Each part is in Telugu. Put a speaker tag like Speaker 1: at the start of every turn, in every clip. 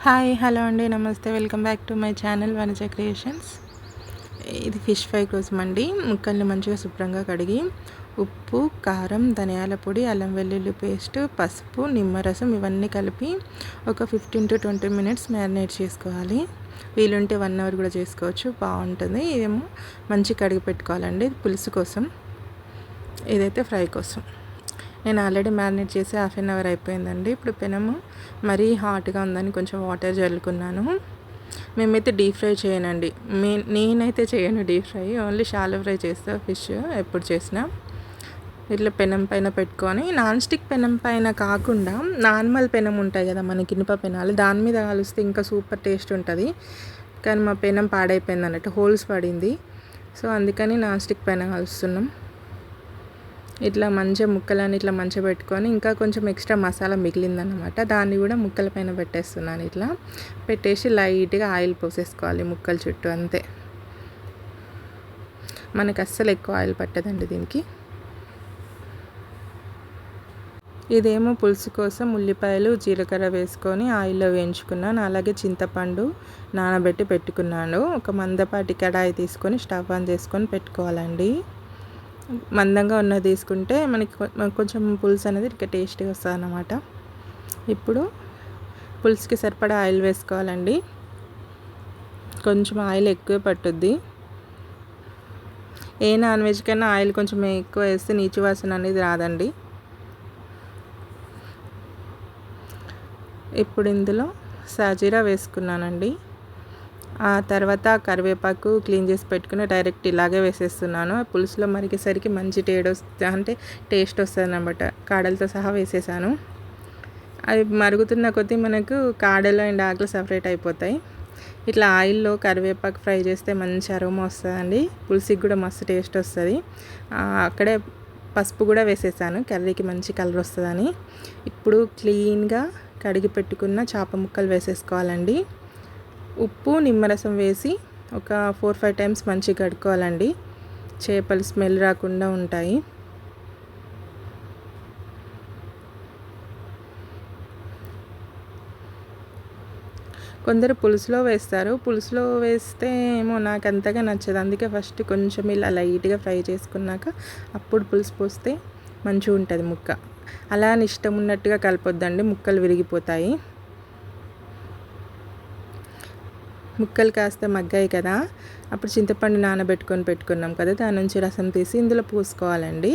Speaker 1: హాయ్ హలో అండి, నమస్తే. Welcome back to my channel Vanaja creations. ఇది ఫిష్ ఫ్రై కోసం అండి. ముక్కల్ని మంచిగా శుభ్రంగా కడిగి ఉప్పు, కారం, ధనియాల పొడి, అల్లం వెల్లుల్లి పేస్ట్, పసుపు, నిమ్మరసం ఇవన్నీ కలిపి ఒక 15 to 20 minutes మ్యారినేట్ చేసుకోవాలి. వీలుంటే 1 hour కూడా చేసుకోవచ్చు, బాగుంటుంది. ఇదేమో మంచి కడిగి పెట్టుకోవాలండి, పులుసు కోసం. ఇదైతే ఫ్రై కోసం. నేను ఆల్రెడీ మ్యారినేట్ చేసి 1/2 hour అయిపోయిందండి. ఇప్పుడు పెనము మరీ హాట్గా ఉందని కొంచెం వాటర్ జల్లుకున్నాను. మేమైతే డీప్ ఫ్రై చేయనండి, నేనైతే చేయను deep fry, only shallow fry చేస్తా ఫిష్ ఎప్పుడు చేసినా. ఇట్లా పెనం పైన పెట్టుకొని, నాన్ స్టిక్ పెనం పైన కాకుండా నార్మల్ పెనం ఉంటాయి కదా మనకి, ఇనుప పెనాలు, దాని మీద కాలిస్తే ఇంకా సూపర్ టేస్ట్ ఉంటుంది. కానీ మా పెనం పాడైపోయింది అన్నట్టు, హోల్స్ పడింది. సో అందుకని నాన్ స్టిక్ పైన కలుస్తున్నాం. ఇట్లా మంచిగా ముక్కలని ఇట్లా మంచిగా పెట్టుకొని, ఇంకా కొంచెం ఎక్స్ట్రా మసాలా మిగిలిందన్నమాట, దాన్ని కూడా ముక్కల పైన పెట్టేస్తున్నాను. ఇట్లా పెట్టేసి లైట్గా ఆయిల్ పోసేసుకోవాలి ముక్కల చుట్టూ, అంతే. మనకు అస్సలు ఎక్కువ ఆయిల్ పట్టదండి దీనికి. ఇదేమో పులుసు కోసం ఉల్లిపాయలు, జీలకర్ర వేసుకొని ఆయిల్లో వేయించుకున్నాను. అలాగే చింతపండు నానబెట్టి పెట్టుకున్నాను. ఒక మందపాటి కడాయి తీసుకొని స్టవ్ ఆన్ చేసుకొని పెట్టుకోవాలండి. మందంగా ఉన్నది తీసుకుంటే మనకి కొంచెం పులుసు అనేది ఇంకా టేస్టీగా వస్తుంది అన్నమాట. ఇప్పుడు పులుసుకి సరిపడా ఆయిల్ వేసుకోవాలండి. కొంచెం ఆయిల్ ఎక్కువ పట్టుద్ది. ఏ నాన్ వెజ్ కన్నా ఆయిల్ కొంచెం ఎక్కువ వేస్తే నీచు వాసన అనేది రాదండి. ఇప్పుడు ఇందులో సాజీరా వేసుకున్నానండి. ఆ తర్వాత కరివేపాకు క్లీన్ చేసి పెట్టుకుని డైరెక్ట్ ఇలాగే వేసేస్తున్నాను. పులుసులో మరిగేసరికి మంచి టేస్ట్ వస్తుంది అన్నమాట. కాడలతో సహా వేసేసాను. అవి మరుగుతున్న కొద్దీ మనకు కాడలు అండ్ ఆకులు సపరేట్ అయిపోతాయి. ఇట్లా ఆయిల్లో కరివేపాకు ఫ్రై చేస్తే మంచి అరోమా వస్తుందండి, పులుసుకి కూడా మస్తు టేస్ట్ వస్తుంది. అక్కడే పసుపు కూడా వేసేసాను, కర్రీకి మంచి కలర్ వస్తుందని. ఇప్పుడు క్లీన్గా కడిగి పెట్టుకున్న చేప ముక్కలు వేసేసుకోవాలండి. ఉప్పు, నిమ్మరసం వేసి ఒక 4-5 times మంచిగా కడుక్కోవాలండి, చేపలు స్మెల్ రాకుండా ఉంటాయి. కొందరు పులుసులో వేస్తారు, పులుసులో వేస్తే ఏమో నాకు అంతగా నచ్చదు. అందుకే ఫస్ట్ కొంచెం ఇలా లైట్గా ఫ్రై చేసుకున్నాక అప్పుడు పులుసు పోస్తే మంచిగా ఉంటుంది ముక్క. అలా అని ఇష్టం ఉన్నట్టుగా కలపొద్దండి, ముక్కలు విరిగిపోతాయి. ముక్కలు కాస్త మగ్గాయి కదా, అప్పుడు చింతపండు నానబెట్టుకొని పెట్టుకున్నాం కదా, దాని నుంచి రసం తీసి ఇందులో పూసుకోవాలండి.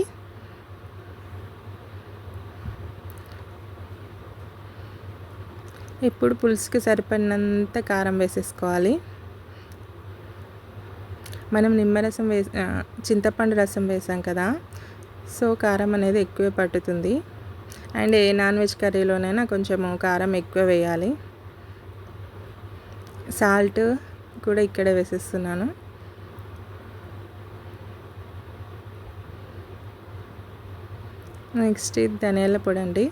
Speaker 1: ఇప్పుడు పులుసుకి సరిపడినంత కారం వేసేసుకోవాలి. మనం నిమ్మరసం చింతపండు రసం వేసాం కదా, సో కారం అనేది ఎక్కువే పట్టుతుంది. అండ్ ఏ నాన్ వెజ్ కర్రీలోనైనా కొంచెము కారం ఎక్కువ వేయాలి. సాల్ట్ కూడా ఇక్కడే వేసేస్తున్నాను. నెక్స్ట్ ఇది ధనియాల పొడి అండి.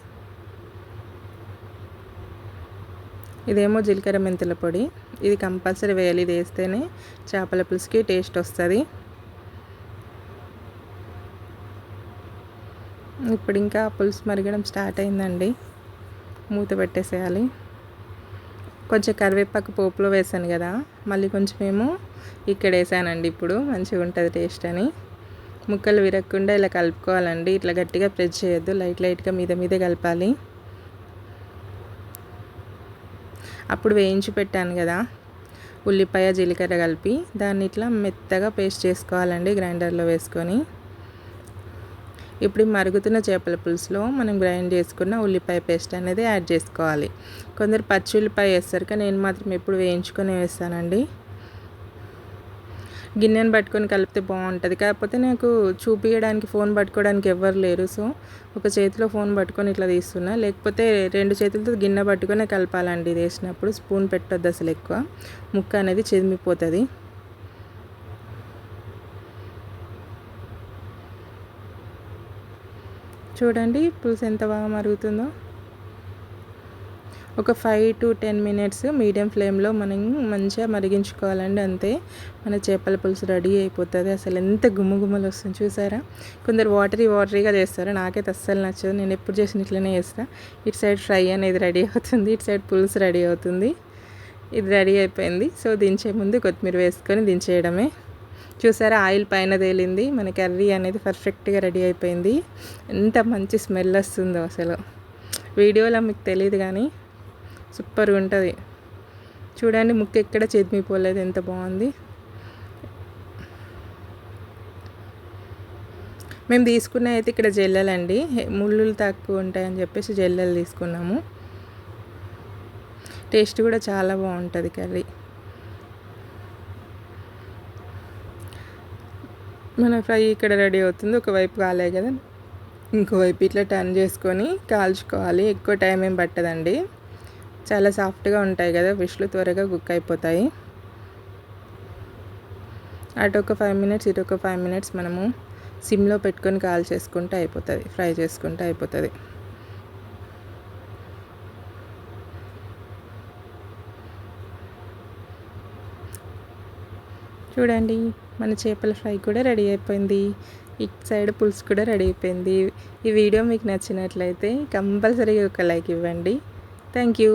Speaker 1: ఇదేమో జీలకర్ర మెంతుల పొడి. ఇది కంపల్సరీ వేయాలి, ఇది వేస్తేనే చేపల పులుసుకి టేస్ట్ వస్తుంది. ఇప్పుడు ఇంకా పులుసు మరగడం స్టార్ట్ అయిందండి, మూత పెట్టేసేయాలి. కొంచెం కరివేపాకు పోపులో వేసాను కదా, మళ్ళీ కొంచెం ఏమో ఇక్కడ వేసానండి. ఇప్పుడు మంచిగా ఉంటుంది టేస్ట్ అని. ముక్కలు విరగకుండా ఇలా కలుపుకోవాలండి, ఇట్లా గట్టిగా ప్రెస్ చేయొద్దు, లైట్గా మీదే కలపాలి. అప్పుడు వేయించి పెట్టాను కదా ఉల్లిపాయ, జీలకర్ర కలిపి, దాన్ని ఇట్లా మెత్తగా పేస్ట్ చేసుకోవాలండి గ్రైండర్లో వేసుకొని. ఇప్పుడు మరుగుతున్న చేపల పులుసులో మనం గ్రైండ్ చేసుకున్న ఉల్లిపాయ పేస్ట్ అనేది యాడ్ చేసుకోవాలి. కొందరు పచ్చి ఉల్లిపాయ వేస్తారు, కానీ నేను మాత్రం ఎప్పుడు వేయించుకొని వేస్తానండి. గిన్నెను పట్టుకొని కలిపితే బాగుంటుంది. కాకపోతే నాకు చూపించడానికి ఫోన్ పట్టుకోవడానికి ఎవ్వరు లేరు, సో ఒక చేతిలో ఫోన్ పట్టుకొని ఇట్లా తీస్తున్నా. లేకపోతే 2 చేతులతో గిన్నె పట్టుకొని కలపాలండి. ఇది వేసినప్పుడు స్పూన్ పెట్టొద్దు అసలు, ఎక్కువ ముక్క అనేది చెదిమిపోతుంది. చూడండి పులుసు ఎంత బాగా మరుగుతుందో. ఒక 5 to 10 మినిట్స్ మీడియం ఫ్లేమ్లో మనం మంచిగా మరిగించుకోవాలండి. అంతే మన చేపల పులుసు రెడీ అయిపోతుంది. అసలు ఎంత గుమ్మగుమ్మలు వస్తుంది చూసారా. కొందరు వాటరీగా చేస్తారు, నాకైతే అస్సలు నచ్చదు. నేను ఎప్పుడు చేసిన ఇట్లనే చేస్తాను. ఇటు సైడ్ ఫ్రై అనేది రెడీ అవుతుంది, ఇటు సైడ్ పులుసు రెడీ అవుతుంది. ఇది రెడీ అయిపోయింది. సో దించే ముందు కొత్తిమీర వేసుకొని దించేయడమే. చూసారా, ఆయిల్ పైన తేలింది. మన కర్రీ అనేది పర్ఫెక్ట్గా రెడీ అయిపోయింది. ఎంత మంచి స్మెల్ వస్తుందో అసలు. వీడియోలో మీకు తెలియదు కానీ సూపర్గా ఉంటుంది. చూడండి, ముక్క ఎక్కడ చెదిమిపోలేదు, ఎంత బాగుంది. మేము తీసుకున్న అయితే ఇక్కడ జల్లెలండి, ముళ్ళులు తక్కువ ఉంటాయని చెప్పేసి జల్లెలు తీసుకున్నాము. టేస్ట్ కూడా చాలా బాగుంటుంది కర్రీ. మన ఫ్రై ఇక్కడ రెడీ అవుతుంది. ఒకవైపు కాలే కదా, ఇంకోవైపు ఇట్లా టర్న్ చేసుకొని కాల్చుకోవాలి. ఎక్కువ టైం ఏం పట్టదండి, చాలా సాఫ్ట్గా ఉంటాయి కదా ఫిష్లు, త్వరగా కుక్ అయిపోతాయి. అటు ఒక 5 మినిట్స్, ఇటు ఒక 5 మినిట్స్ మనము సిమ్లో పెట్టుకొని కాల్ చేసుకుంటే అయిపోతుంది, ఫ్రై చేసుకుంటే అయిపోతుంది. చూడండి, మన చేపల ఫ్రై కూడా రెడీ అయిపోయింది. ఇటు సైడ్ పులుసు కూడా రెడీ అయిపోయింది. ఈ వీడియో మీకు నచ్చినట్లయితే కంపల్సరీగా ఒక లైక్ ఇవ్వండి. Thank you.